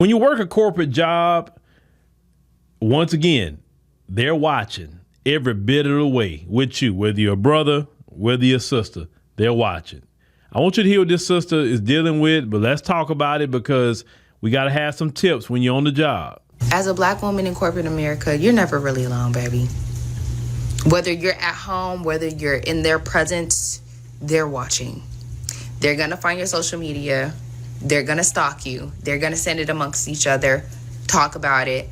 When you work a corporate job, once again, they're watching every bit of the way with you, whether you're a brother, whether you're a sister, they're watching. I want you to hear what this sister is dealing with, but let's talk about it because we got to have some tips when you're on the job. As a Black woman in corporate America, you're never really alone, baby. Whether you're at home, whether you're in their presence, they're watching. They're going to find your social media. They're going to stalk you. They're going to send it amongst each other, talk about it.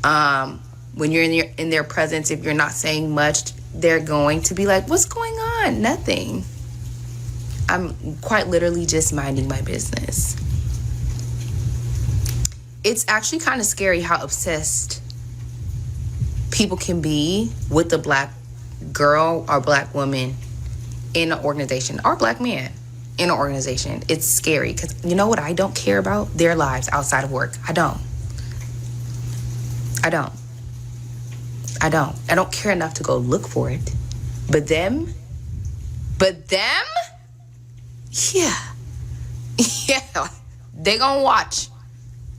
When you're in their presence, if you're not saying much, they're going to be like, what's going on? Nothing. I'm quite literally just minding my business. It's actually kind of scary how obsessed people can be with the Black girl or Black woman in an organization, or Black man in an organization. It's scary because you know what I don't care about? Their lives outside of work. I don't care enough to go look for it. But them? Yeah. Yeah. They gonna watch.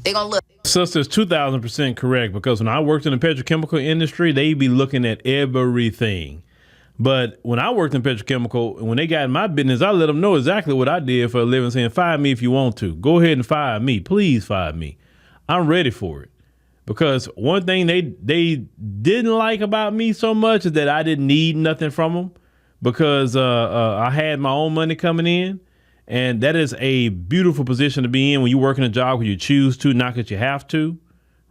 They gonna look. Sister's 2,000% correct, because when I worked in the petrochemical industry, they be looking at everything. But when I worked in petrochemical, when they got in my business, I let them know exactly what I did for a living, saying, fire me if you want to. Go ahead and fire me. Please fire me. I'm ready for it. Because one thing they didn't like about me so much is that I didn't need nothing from them, because I had my own money coming in. And that is a beautiful position to be in when you work in a job where you choose to, not that you have to,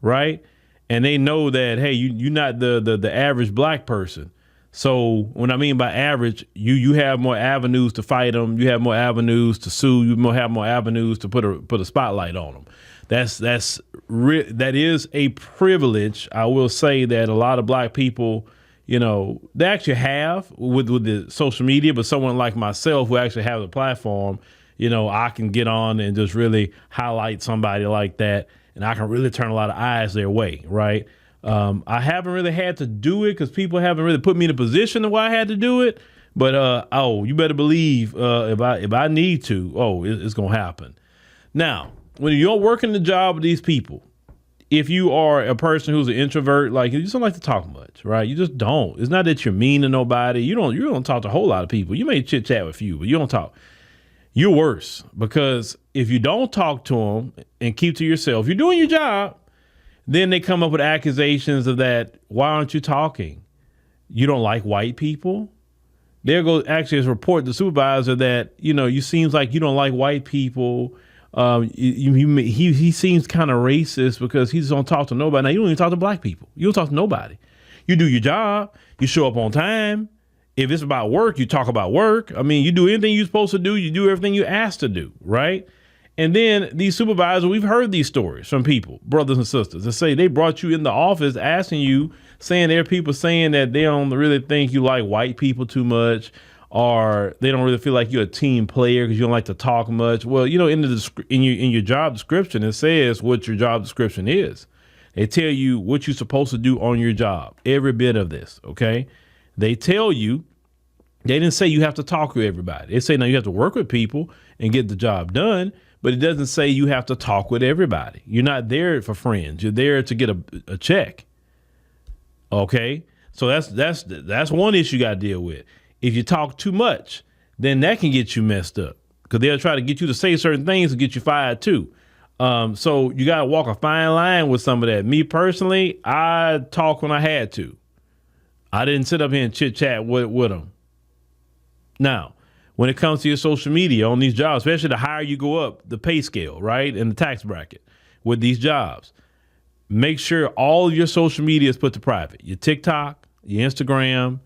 right? And they know that, hey, you're not the average Black person. So what I mean by average, you have more avenues to fight them. You have more avenues to sue. You have more avenues to put a spotlight on them. That is a privilege. I will say that a lot of Black people, they actually have with the social media, but someone like myself who actually have a platform, I can get on and just really highlight somebody like that, and I can really turn a lot of eyes their way, right? I haven't really had to do it because people haven't really put me in a position where I had to do it. But you better believe if I need to, it's gonna happen. Now, when you're working the job with these people, if you are a person who's an introvert, like you just don't like to talk much, right? You just don't. It's not that you're mean to nobody. You don't talk to a whole lot of people. You may chit chat with a few, but you don't talk. You're worse, because if you don't talk to them and keep to yourself, you're doing your job. Then they come up with accusations of that. Why aren't you talking? You don't like white people? There goes actually a report to the supervisor that, you seems like you don't like white people. He seems kind of racist because he just don't talk to nobody. Now, you don't even talk to Black people. You don't talk to nobody. You do your job. You show up on time. If it's about work, you talk about work. I mean, you do anything you're supposed to do. You do everything you're asked to do, right? And then these supervisors, we've heard these stories from people, brothers and sisters, that say they brought you in the office asking you, saying there are people saying that they don't really think you like white people too much, or they don't really feel like you're a team player because you don't like to talk much. Well, in your job description, it says what your job description is. They tell you what you're supposed to do on your job, every bit of this, okay? They tell you, they didn't say you have to talk to everybody. They say now you have to work with people and get the job done. But it doesn't say you have to talk with everybody. You're not there for friends. You're there to get a check. Okay, so that's one issue you got to deal with. If you talk too much, then that can get you messed up, because they'll try to get you to say certain things to get you fired too. So you got to walk a fine line with some of that. Me personally, I talk when I had to. I didn't sit up here and chit chat with them. Now, when it comes to your social media on these jobs, especially the higher you go up the pay scale, right, and the tax bracket with these jobs, make sure all of your social media is put to private. Your TikTok, your Instagram,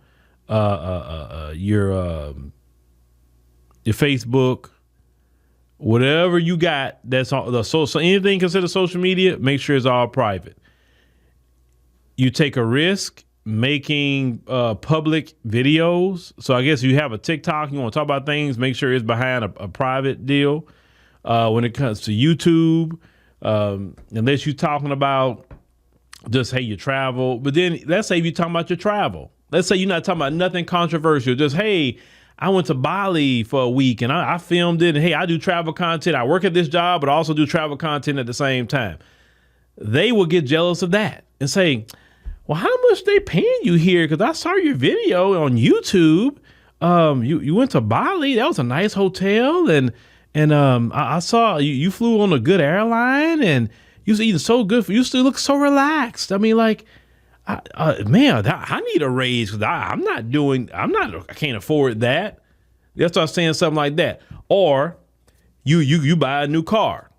your Facebook, whatever you got that's on so anything considered social media, make sure it's all private. You take a risk making public videos. So I guess you have a TikTok, you want to talk about things, make sure it's behind a private deal. When it comes to YouTube, unless you're talking about just, hey, you travel. But then let's say if you're talking about your travel. Let's say you're not talking about nothing controversial. Just, hey, I went to Bali for a week and I filmed it. And hey, I do travel content. I work at this job, but I also do travel content at the same time. They will get jealous of that and say, well, how much they paying you here? Because I saw your video on YouTube. You went to Bali. That was a nice hotel. And I saw you flew on a good airline and you was eating so good. You still look so relaxed. I mean, like, man, I need a raise because I can't afford that. They'll start saying something like that. Or you buy a new car.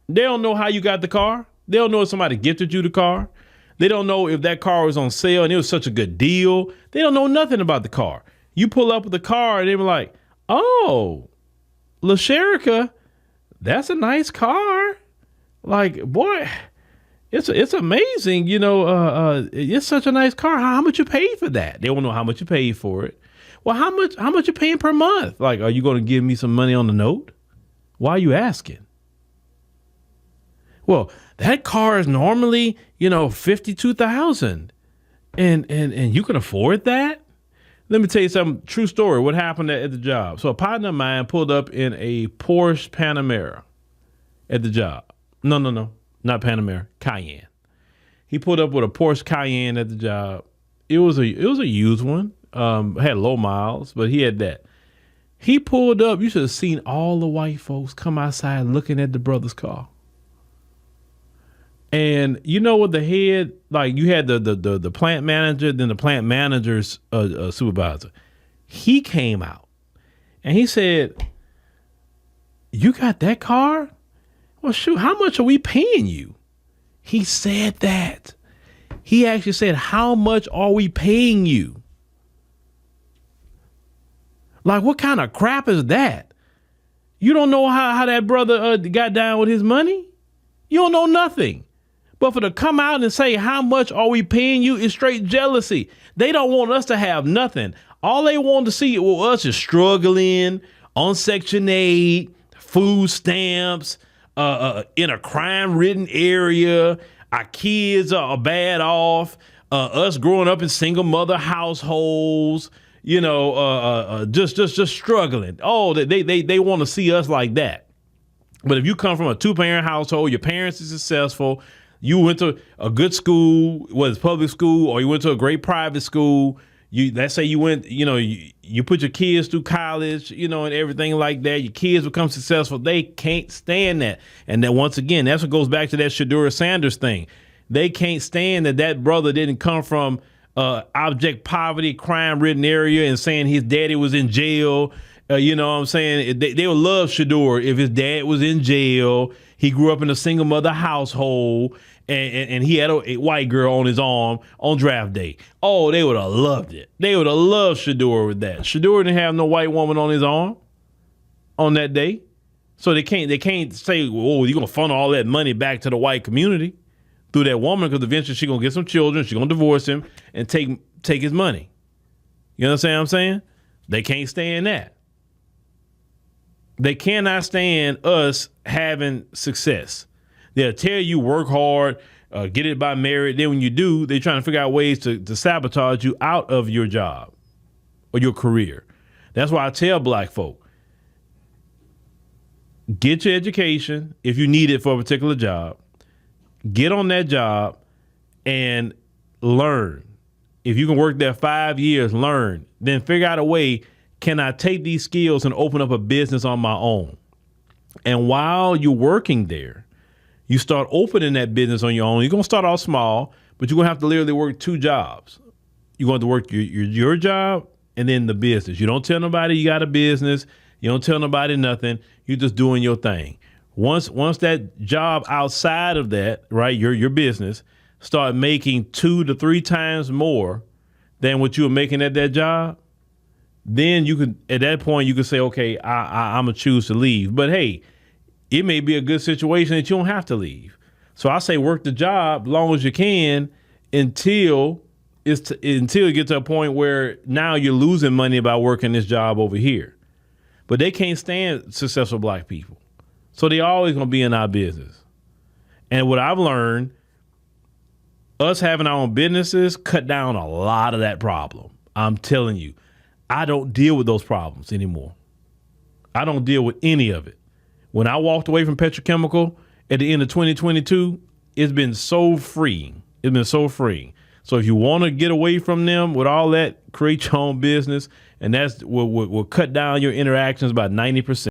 They don't know how you got the car. They don't know if somebody gifted you the car. They don't know if that car was on sale and it was such a good deal. They don't know nothing about the car. You pull up with the car and they were like, oh, LaSherica, that's a nice car. Like, boy, it's amazing. You know, it's such a nice car. How much you paid for that? They don't know how much you paid for it. Well, how much you paying per month? Like, are you going to give me some money on the note? Why are you asking? Well, that car is normally, $52,000 and you can afford that. Let me tell you some true story. What happened at the job? So a partner of mine pulled up in a Porsche Panamera at the job. No, not Panamera, Cayenne. He pulled up with a Porsche Cayenne at the job. It was a used one. Had low miles, but he had that. He pulled up. You should have seen all the white folks come outside looking at the brother's car. And you know what the head, like you had the plant manager, then the plant manager's supervisor. He came out and he said, you got that car? Well, shoot, how much are we paying you? He said that. He actually said, how much are we paying you? Like, what kind of crap is that? You don't know how that brother got down with his money? You don't know nothing. But for to come out and say, how much are we paying you is straight jealousy. They don't want us to have nothing. All they want to see with us is struggling on Section 8, food stamps, in a crime-ridden area. Our kids are bad off. Us growing up in single mother households, just struggling. Oh, they want to see us like that. But if you come from a 2-parent household, your parents are successful, you went to a good school, whether it's public school or you went to a great private school. Let's say you went, you put your kids through college, and everything like that. Your kids become successful. They can't stand that. And then once again, that's what goes back to that Shadura Sanders thing. They can't stand that brother didn't come from abject poverty, crime-ridden area and saying his daddy was in jail. You know what I'm saying? They would love Shador if his dad was in jail. He grew up in a single mother household and he had a white girl on his arm on draft day. Oh, they would have loved it. They would have loved Shador with that. Shador didn't have no white woman on his arm on that day. So they can't say, oh, you're going to funnel all that money back to the white community through that woman because eventually she's going to get some children. She's going to divorce him and take his money. You understand what I'm saying? They can't stand that. They cannot stand us having success. They'll tell you work hard, get it by merit. Then when you do, they're trying to figure out ways to sabotage you out of your job or your career. That's why I tell black folk, get your education if you need it for a particular job. Get on that job and learn. If you can work there 5 years, learn. Then figure out a way, can I take these skills and open up a business on my own? And while you're working there, you start opening that business on your own. You're going to start off small, but you're going to have to literally work 2 jobs. You're going to work your job and then the business. You don't tell nobody you got a business. You don't tell nobody nothing. You're just doing your thing. Once that job outside of that, right, your business, start making 2 to 3 times more than what you were making at that job, then you could, at that point, you could say, okay, I'm going to choose to leave. But hey, it may be a good situation that you don't have to leave. So I say work the job as long as you can until you get to a point where now you're losing money by working this job over here. But they can't stand successful black people. So they always going to be in our business. And what I've learned, us having our own businesses cut down a lot of that problem. I'm telling you. I don't deal with those problems anymore. I don't deal with any of it. When I walked away from petrochemical at the end of 2022, it's been so freeing. It's been so freeing. So if you want to get away from them with all that, create your own business, and that's will cut down your interactions by 90%.